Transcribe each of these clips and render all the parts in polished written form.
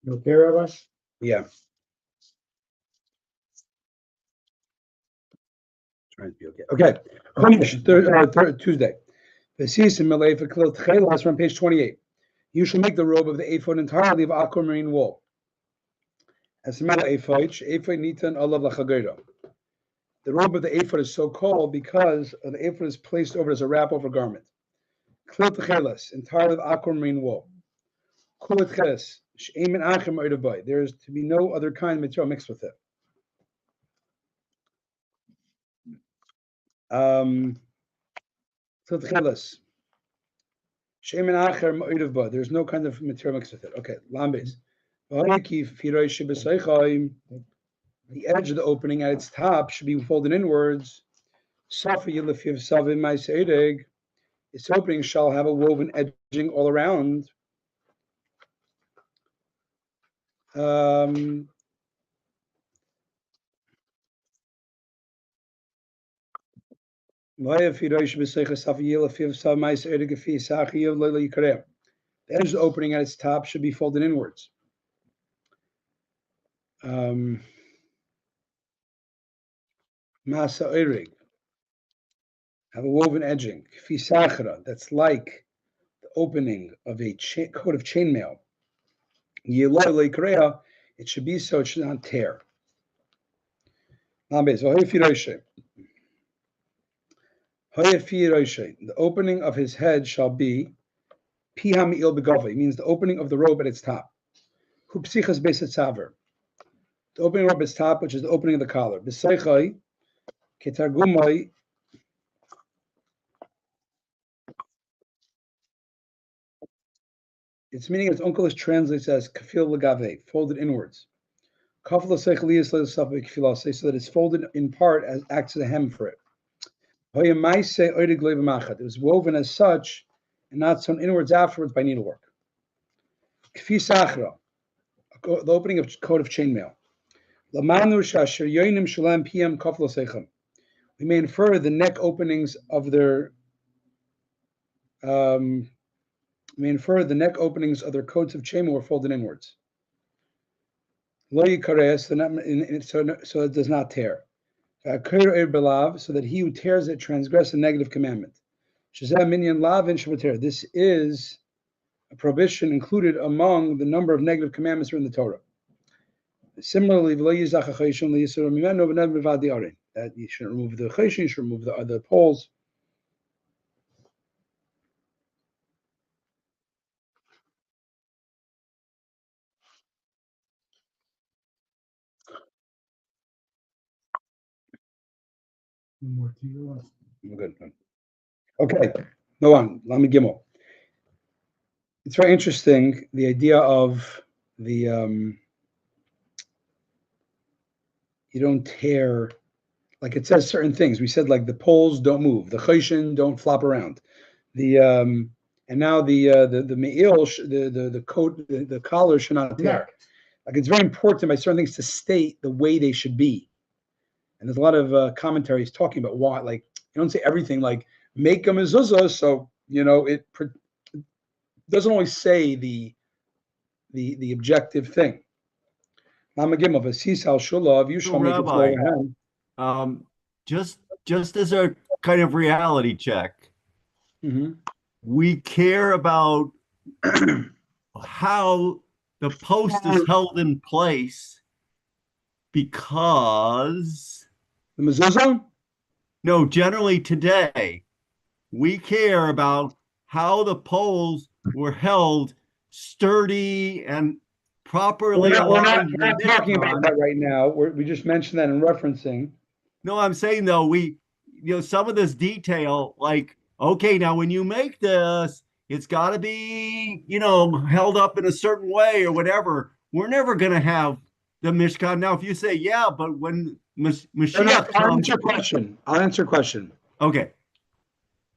You okay, Rabbi? Yeah. Trying to be okay. Okay. Chumash, Tuesday. That's on page 28. You shall make the robe of the ephod entirely of aquamarine wool. As a matter of ephod nitan olav lachagera. The robe of the ephod is so called because the ephod is placed over as a wrap over garment. Klil tchelas, entirely of aquamarine wool. Kulat cheres, she'emin achem oidabai. There is to be no other kind of material mixed with it. Klil tchelas. There's no kind of material mixed with it. Okay, lambes. The edge of the opening at its top should be folded inwards. Its opening shall have a woven edging all around. The edge of the opening at its top should be folded inwards. Masa oirig. Have a woven edging. That's like the opening of a coat of chainmail. It should be so it should not tear. The opening of his head shall be it means the opening of the robe at its top. The opening of its top, which is the opening of the collar. Its meaning, its uncle is translates as kafil legave, folded inwards. So that it's folded in part as acts as a hem for it. It was woven as such and not sewn inwards afterwards by needlework. The opening of coat of chainmail. We may infer the neck openings of their coats of chainmail were folded inwards. So it does not tear. So that he who tears it transgress a negative commandment. This is a prohibition included among the number of negative commandments written in the Torah. Similarly, that you shouldn't remove the cheshin, you should remove the other poles. More to you. Good. Okay, no on. Lami Gimel. It's very interesting, the idea of the you don't tear, like it says certain things. We said like the poles don't move, the choshen don't flop around, the and now the me'il, the coat, the collar should not tear. Like it's very important by certain things to state the way they should be. And there's a lot of commentaries talking about why, like you don't say everything like make a mezuzah, so it doesn't always say the objective thing. So, Rabbi, just as a kind of reality check, we care about how the post is held in place because the mezuzah? No, generally today we care about how the poles were held sturdy and properly aligned. We're not talking about that right now. We just mentioned that in referencing. No, I'm saying though, some of this detail, like, okay, now when you make this, it's got to be, held up in a certain way or whatever. We're never going to have the Mishkan. Now, if you say, yeah, but when Mashiach comes, I'll answer your question. Okay.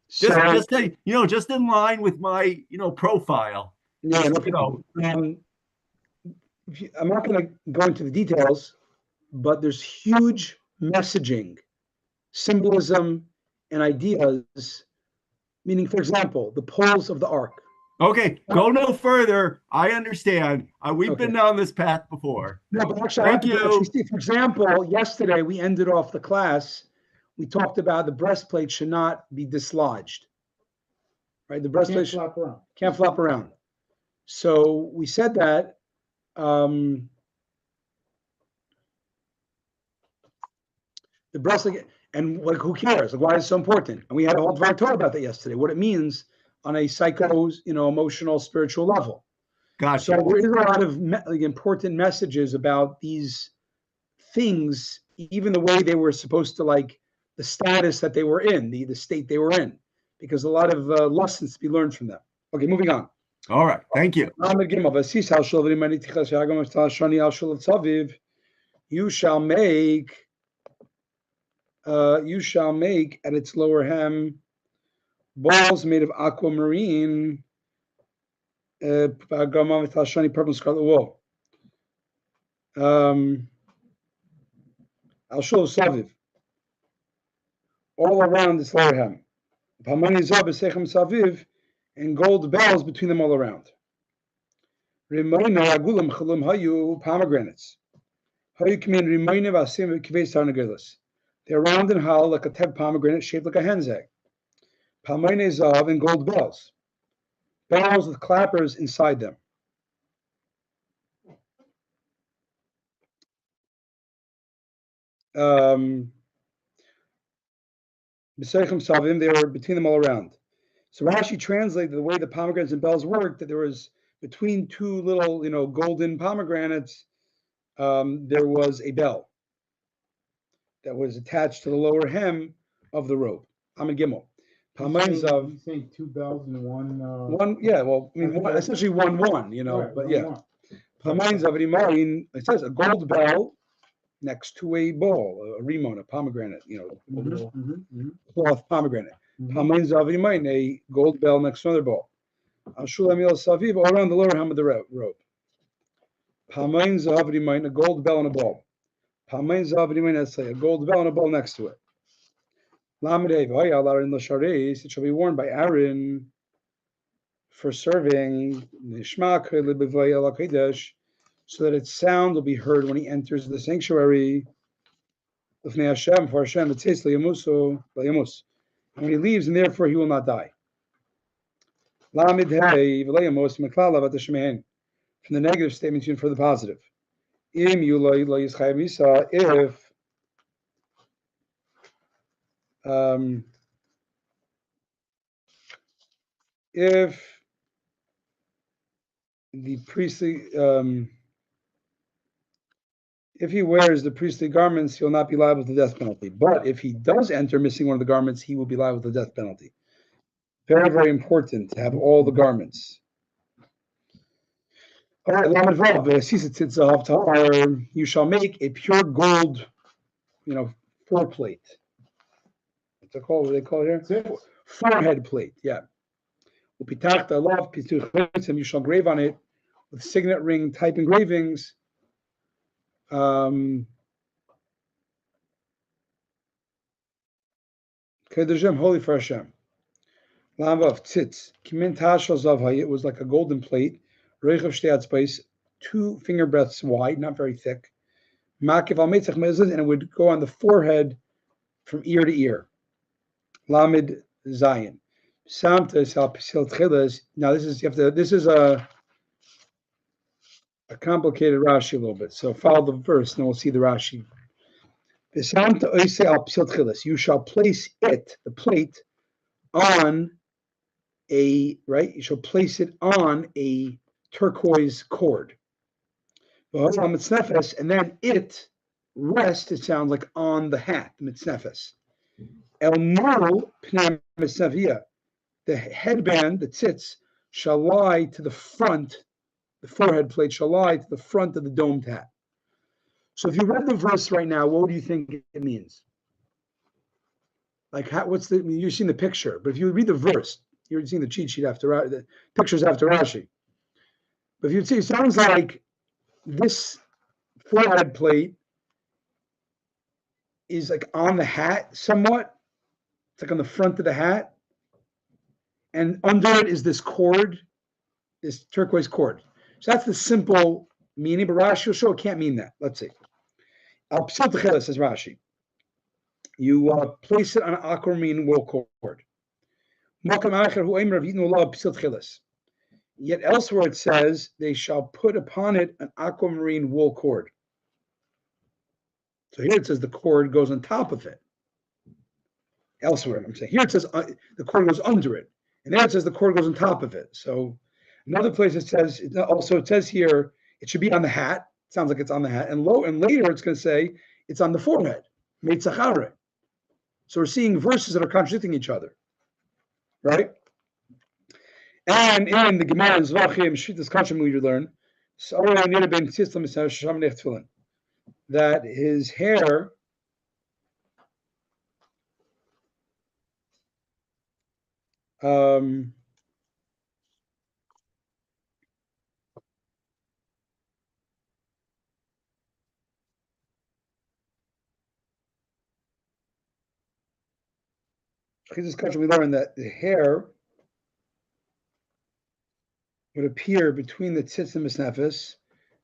Just in line with my, profile. Yeah, I'm not going to go into the details, but there's huge messaging, symbolism, and ideas. Meaning, for example, the poles of the ark. Okay, go no further. I understand. We've been down this path before. No, but actually, Thank you. see, for example, yesterday we ended off the class. We talked about the breastplate should not be dislodged, right? The breastplate can't flop around. So we said that. The breastplate, and like, who cares? Like, why is it so important? And we had a whole talk about that yesterday. What it means on a psycho, emotional, spiritual level. Gotcha. So there is a lot of important messages about these things, even the way they were supposed to, like the status that they were in, the state they were in, because a lot of lessons to be learned from them. Okay, moving on. All right, thank you. You shall make at its lower hem balls made of aquamarine, purple scarlet wool. Al shul saviv, all around this lower hem. Saviv, and gold bells between them all around. Pomegranates. They're round and hollow like a tev pomegranate shaped like a hen's egg. Zav, and gold bells. Bells with clappers inside them. They were between them all around. So Rashi translated the way the pomegranates and bells worked, that there was between two little, golden pomegranates, there was a bell that was attached to the lower hem of the robe. Amid Gimel. You saying two bells and one. Yeah. Well, I mean, essentially one. Right, but yeah. It says a gold bell next to a ball, a rimon, a pomegranate, cloth pomegranate. A gold bell next to another ball. All around the lower hem of the robe. A gold bell and a ball. A gold bell and a ball next to it. It shall be worn by Aaron for serving, so that its sound will be heard when he enters the sanctuary. For Hashem, and when he leaves, and therefore he will not die. From the negative statements, even for the positive. If the priestly, if he wears the priestly garments, he'll not be liable to the death penalty. But if he does enter missing one of the garments, he will be liable to the death penalty. Very, very important to have all the garments. All right, you shall make a pure gold, foreplate. What's it called? What do they call it here? Forehead plate, yeah. You shall grave on it with signet ring type engravings. Holy for Hashem. It was like a golden plate, 2 finger breadths wide, not very thick. And it would go on the forehead from ear to ear. Lamed Zion. Now this is a complicated Rashi a little bit. So follow the verse, and we'll see the Rashi. You shall place it, the plate, on a, right? You shall place it on a turquoise cord. And then it rest, it sounds like on the hat, mitznefes. The headband, the tzitz, shall lie to the front, the forehead plate shall lie to the front of the domed hat. So if you read the verse right now, what do you think it means? Like, you've seen the picture, but if you read the verse, you're seeing the cheat sheet after the pictures after Rashi. But if you see, it sounds like this forehead plate is like on the hat somewhat. It's like on the front of the hat. And under it is this cord this turquoise cord. So that's the simple meaning, but Rashi will show it can't mean that. Let's see. Al psil tcheles, says Rashi. You place it on an aquamarine wool cord. Yet elsewhere it says they shall put upon it an aquamarine wool cord. So here it says the cord goes on top of it. Elsewhere, I'm saying here it says the cord goes under it, and there it says the cord goes on top of it. So another place it says also it says here it should be on the hat. It sounds like it's on the hat, and later it's going to say it's on the forehead. Meitzachare. So we're seeing verses that are contradicting each other, right? And in the Gemara Zvachim Shvitas Kashim we learn that his hair we learn that the hair would appear between the tzitz and misnefes.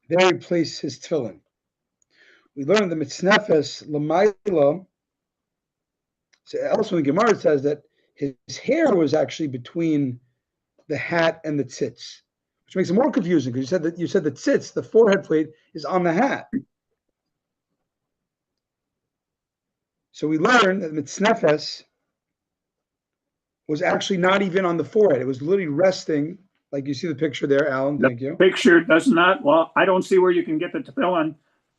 There he placed his tefillin. We learned the mitznefes l'mayla. So also in Gemara it says that his hair was actually between the hat and the tzitz, which makes it more confusing because you said the tzitz, the forehead plate, is on the hat. So we learned that mitznefes was actually not even on the forehead. It was literally resting, like you see the picture there, Alan. Thank you. The picture does not. Well, I don't see where you can get the tefillin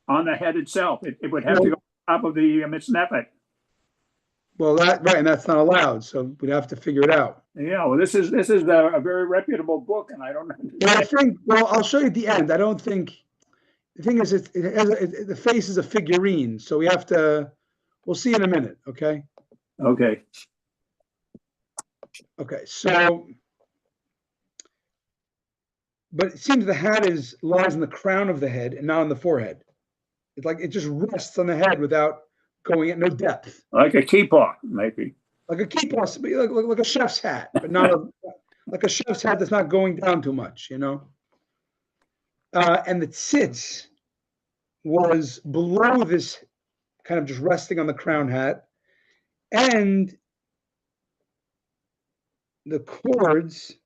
on the head itself. It would have to go on top of the mitznefet. Well, and that's not allowed. So we'd have to figure it out. Yeah. Well, this is a very reputable book, and I don't know. Well, I think. Well, I'll show you at the end. I don't think. The thing is, the face is a figurine, so we have to. We'll see in a minute. Okay. Okay. Okay. So. But it seems the hat lies in the crown of the head and not on the forehead. It's like it just rests on the head without going at no depth. Like a kippah, maybe. Like a kippah, like a chef's hat, but not like a chef's hat that's not going down too much, you know. And the tzitz was below this, kind of just resting on the crown hat, and the cords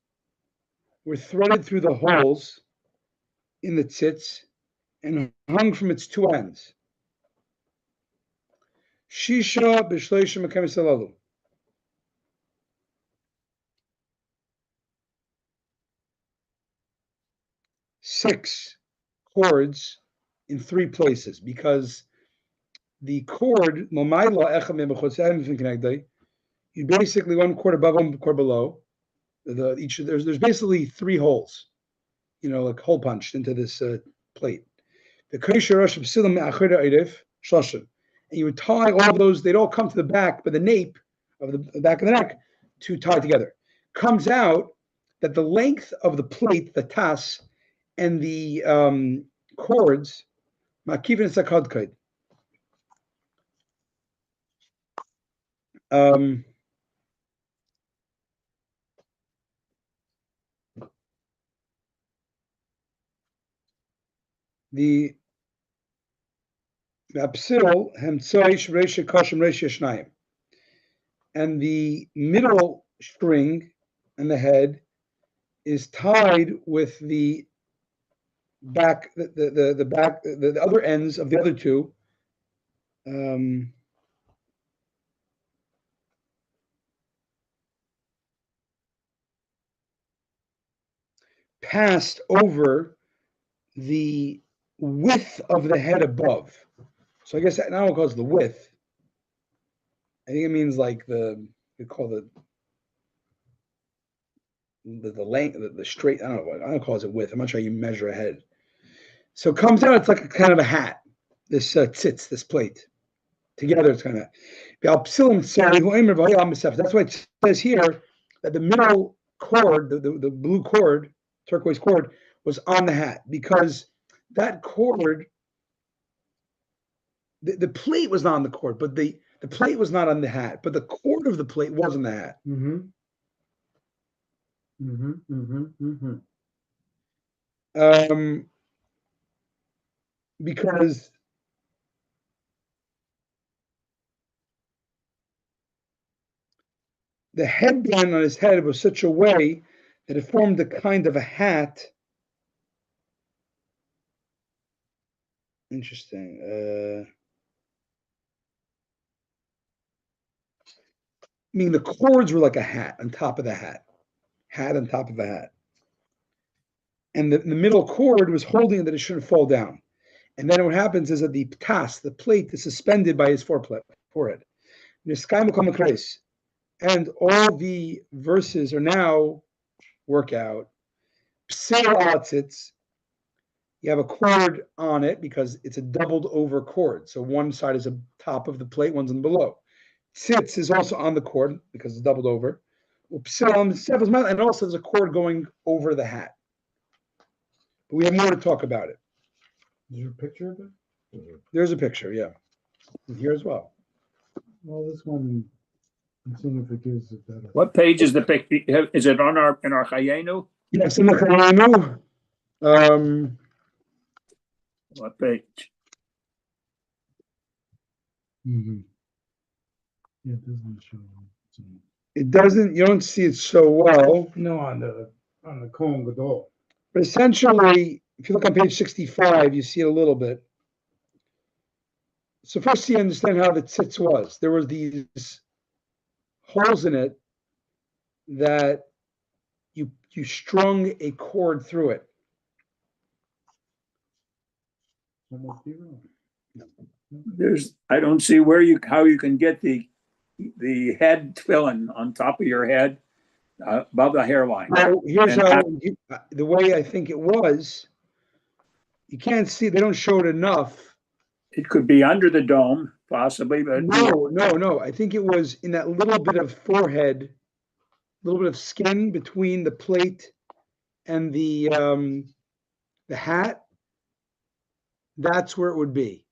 were threaded through the holes in the tzitz and hung from its two ends. Shisha b'shleishim mekamis halalu. 6 cords in 3 places, because the cord, you basically 1 cord above, 1 cord below. There's basically 3 holes, you know, like hole punched into this plate. The and you would tie all of those, they'd all come to the back, but the nape of the back of the neck to tie together. Comes out that the length of the plate, the tas, and the cords, the and the middle string and the head is tied with the back, the other ends of the other 2. Passed over the width of the head above. So I guess that now it calls the width. I think it means like we call the length, the straight. I don't know what. I don't call it width. I'm not sure how you measure a head. So it comes out. It's like a kind of a hat. This tzitz, this plate, together. It's kind of. That's why it says here that the middle cord, the blue cord, turquoise cord, was on the hat, because that cord, the plate was not on the cord, but the plate was not on the hat, but the cord of the plate was on the hat. Because the headband on his head was such a way that it formed a kind of a hat. Interesting. I mean, the cords were like a hat on top of the hat on top of a hat. And the middle cord was holding it that it shouldn't fall down. And then what happens is that the plate is suspended by his forehead. And all the verses are now work out. You have a cord on it because it's a doubled over cord. So one side is the top of the plate, one's on below. Tzitz is also on the cord because it's doubled over. And also there's a cord going over the hat. But we have more to talk about it. Is there a picture of it? There's a picture, yeah. And here as well. Well, this one, I'm seeing if it gives it better. What page is the picture? Is it on in our Chayenu? Yes, in the Chayenu. What page? Mm-hmm. Yeah, it doesn't show. It doesn't. You don't see it so well. No, on the Kohen Gadol. But essentially, if you look on page 65, you see it a little bit. So first you understand how the tzitz was. There was these holes in it that you strung a cord through it. I don't see how you can get the head tefillin on top of your head above the hairline. Well, here's how the way I think it was. You can't see; they don't show it enough. It could be under the dome, possibly, but no. I think it was in that little bit of forehead, a little bit of skin between the plate and the hat. That's where it would be.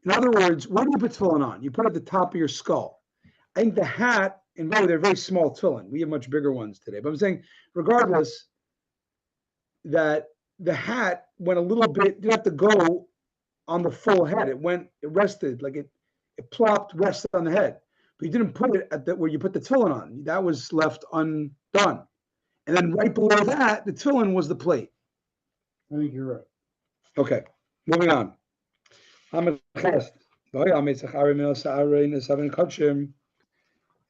In other words, what do you put tefillin on? You put it at the top of your skull. I think the hat, and by the way, they're very small tefillin. We have much bigger ones today. But I'm saying, regardless, that the hat went a little bit, didn't have to go on the full head. It rested, like it plopped, rested on the head. But you didn't put it at where you put the tefillin on. That was left undone. And then right below that, the tefillin was the plate. I think you're right. Okay, moving on. It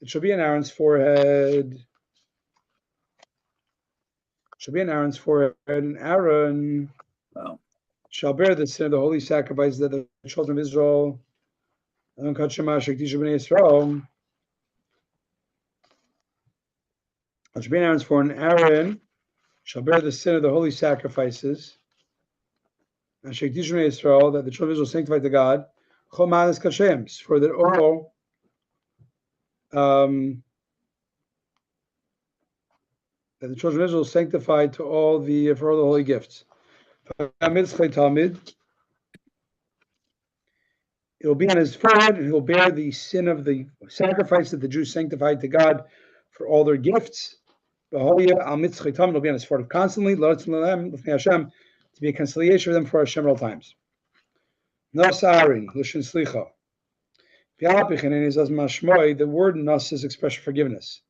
should be in Aaron's forehead. And Aaron shall bear the sin of the holy sacrifices that the children of Israel. Chumash, it should be in Aaron's forehead, and Aaron shall bear the sin of the holy sacrifices. And Israel, that the children of Israel sanctified to God, for that all that the children of Israel sanctified to for all the holy gifts. It'll be on his forehead, and he'll bear the sin of the sacrifice that the Jews sanctified to God for all their gifts. It'll be on his forehead constantly, to be a conciliation for them for Hashem at all times. The word nas is expression forgiveness.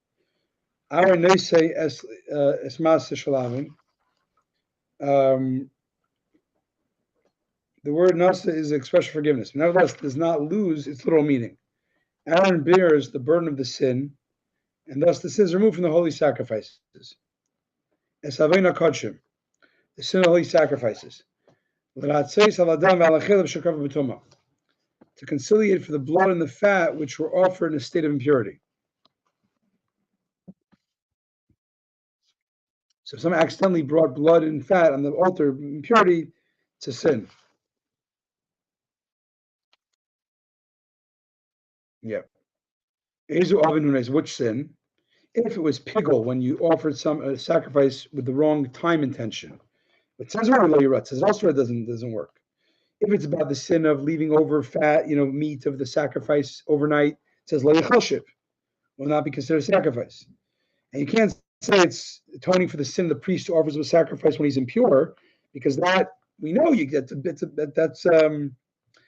The word nasa is expression forgiveness. Nevertheless, does not lose its literal meaning. Aaron bears the burden of the sin, and thus the sin is removed from the holy sacrifices. The sin of holy sacrifices. To conciliate for the blood and the fat which were offered in a state of impurity. So if someone accidentally brought blood and fat on the altar of impurity, it's a sin. Yeah. Which sin? If it was pigul, when you offered some sacrifice with the wrong time intention. It says it says elsewhere it doesn't work. If it's about the sin of leaving over fat, meat of the sacrifice overnight, it says lo yechelship, will not be considered a sacrifice. And you can't say it's atoning for the sin of the priest who offers a sacrifice when he's impure, because that we know you get that's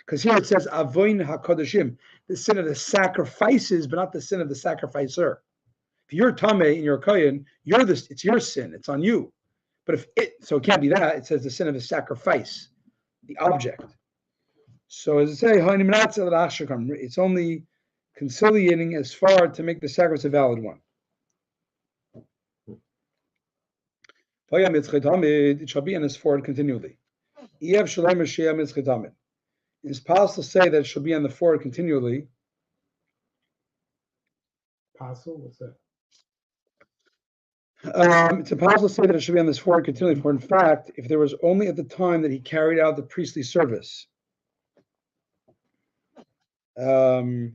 because here it says avoin hakodashim, the sin of the sacrifices, but not the sin of the sacrificer. If you're tamei and you're a kohen, it's your sin. It's on you. But so it can't be that. It says the sin of the sacrifice, the object. So as I say, it's only conciliating as far to make the sacrifice a valid one. It shall be in his forehead continually. It's possible to say that it shall be on the forehead continually. Apostle, what's that? It's impossible to say that it should be on this forehead continually. For in fact, if there was only at the time that he carried out the priestly service, it's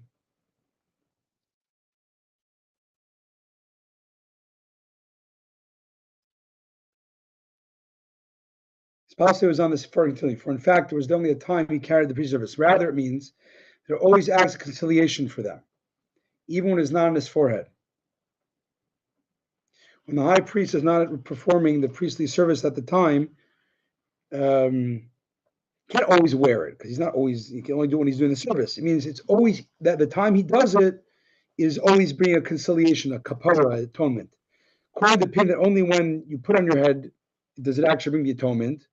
possible it was on this forehead continually. For in fact, there was only a time he carried the priestly service. Rather, it means there always acts of conciliation for them, even when it's not on his forehead. When the high priest is not performing the priestly service at the time, can't always wear it because he can only do it when he's doing the service. It means it's always that the time he does it is always bringing a conciliation, a kapara, atonement. According to the opinion that only when you put on your head does it actually bring the atonement,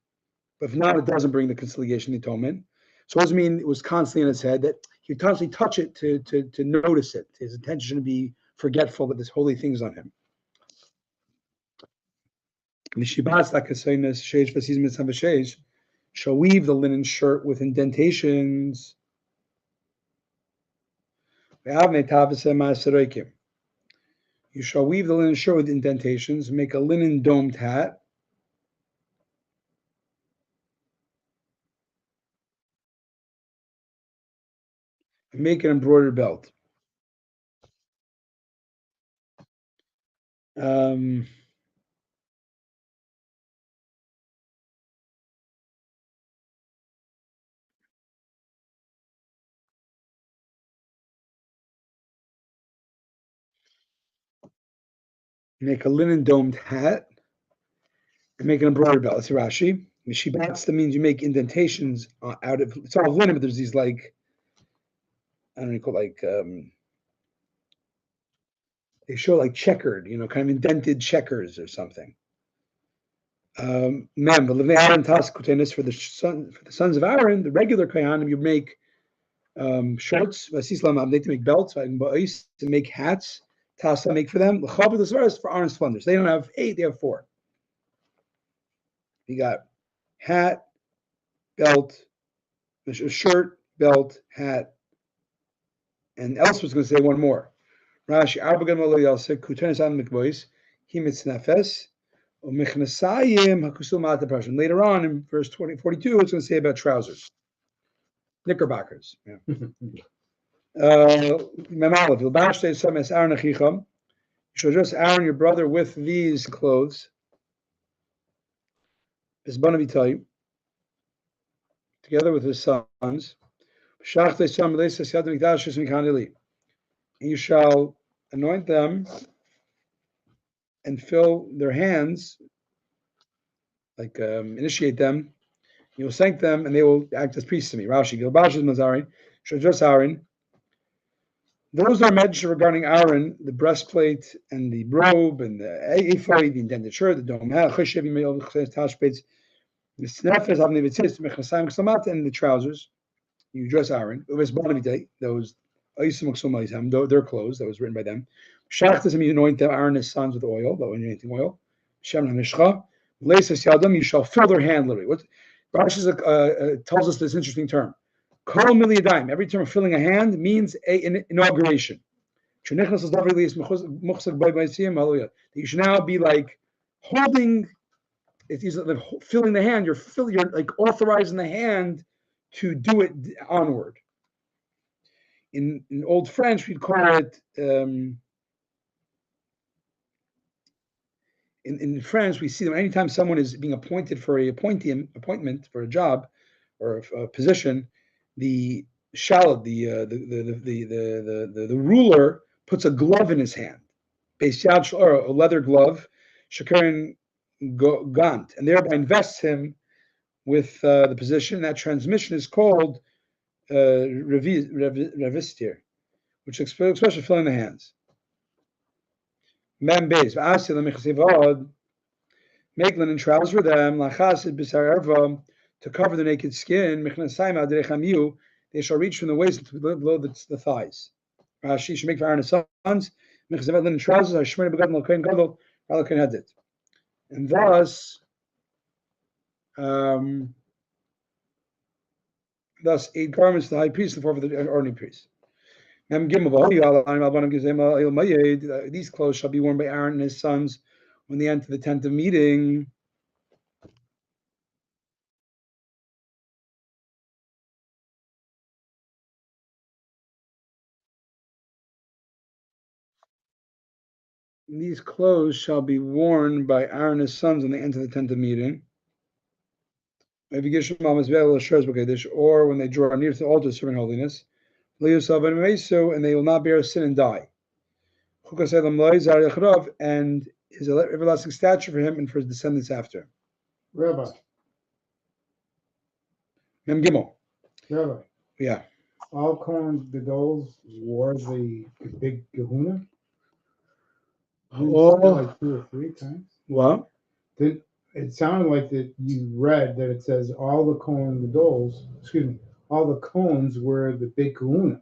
but if not, it doesn't bring the conciliation, the atonement. So it doesn't mean it was constantly in his head, that he would constantly touch it to notice it. His intention shouldn't be forgetful that this holy thing is on him. Shall weave the linen shirt with indentations. You shall weave the linen shirt with indentations, make a linen domed hat. And make an embroidered belt. Make a linen domed hat and make an embroidered belt. That's Rashi. Mishibatz, that means you make indentations out of, it's all linen, but there's these like, I don't know, call like, they show like checkered, kind of indented checkers or something. But Aaron Taskutenis for the sons of Aaron, the regular Kayanim, you make shirts, they to make belts, to make hats. Tasa make for them. For Aaron's splendors. They don't have 8, they have 4. You got hat, belt, shirt, belt, hat, and else was going to say one more. Rashi, later on in verse 42, it's going to say about trousers, knickerbockers. Yeah. You shall dress Aaron your brother with these clothes. Together with his sons. And you shall anoint them and fill their hands, like initiate them. You will sanct them, and they will act as priests to me. Rashi, Gilbash's Mazari, shall dress Aaron. Those are mentioned regarding Aaron, the breastplate and the robe and the ephod, the indented shirt, the dome hat, the snefes, and the trousers. You dress Aaron. Those their clothes that was written by them. You anoint them, Aaron and his sons with oil, the anointing oil. You shall fill their hand literally. What Rashi tells us this interesting term. Every term of filling a hand means an inauguration. You should now be like holding. It's like filling the hand. You're like authorizing the hand to do it onward. In Old French, we'd call it. In French, we see that anytime someone is being appointed for an appointment for a job or a position, the ruler puts a glove in his hand, or a leather glove, shakarin gant, and thereby invests him with the position. That transmission is called revistir, which especially filling the hands. Mem beis make linen trousers for them to cover the naked skin. They shall reach from the waist to below the thighs. Rashi should make for Aaron and sons linen trousers. And thus 8 garments to the high priest and 4 for the ordinary priest. These clothes shall be worn by Aaron and his sons when they enter the tent of meeting. These clothes shall be worn by Aaron and his sons when they enter the tent of meeting. Or when they draw near to the altar serving holiness. And they will not bear sin and die. And his everlasting statue for him and for his descendants after. Rabbi. Mem Gimel. Rabbi. Yeah. All Kohen Gadol's wore the big kahuna. Like 2 or 3 times. What? It sounded like that you read that it says all the Kohen Gadol's, all the cones were the big kahuna.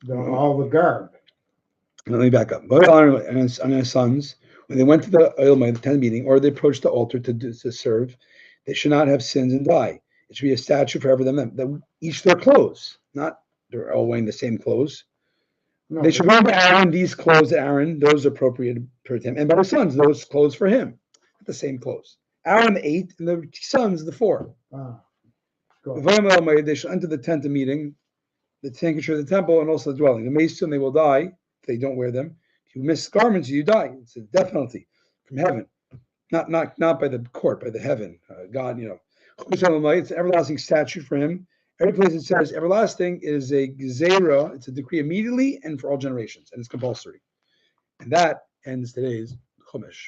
All the garb. Let me back up. And his sons, when they went to the tent meeting, or they approached the altar to serve, they should not have sins and die. It should be a statue forever them. Each their clothes, not they're all wearing the same clothes. No, they should wear to Aaron these clothes to Aaron, those appropriate for him, and by his sons, those clothes for him, the same clothes. Aaron the 8, and the sons the 4. They shall enter the tent of meeting, the sanctuary of the temple, and also the dwelling. The mason, they will die if they don't wear them. If you miss garments, you die. It's a death penalty from heaven, not by the court, by the heaven. God, it's an everlasting statute for him. Every place it says everlasting is a gezerah, it's a decree immediately and for all generations, and it's compulsory. And that ends today's Chumash.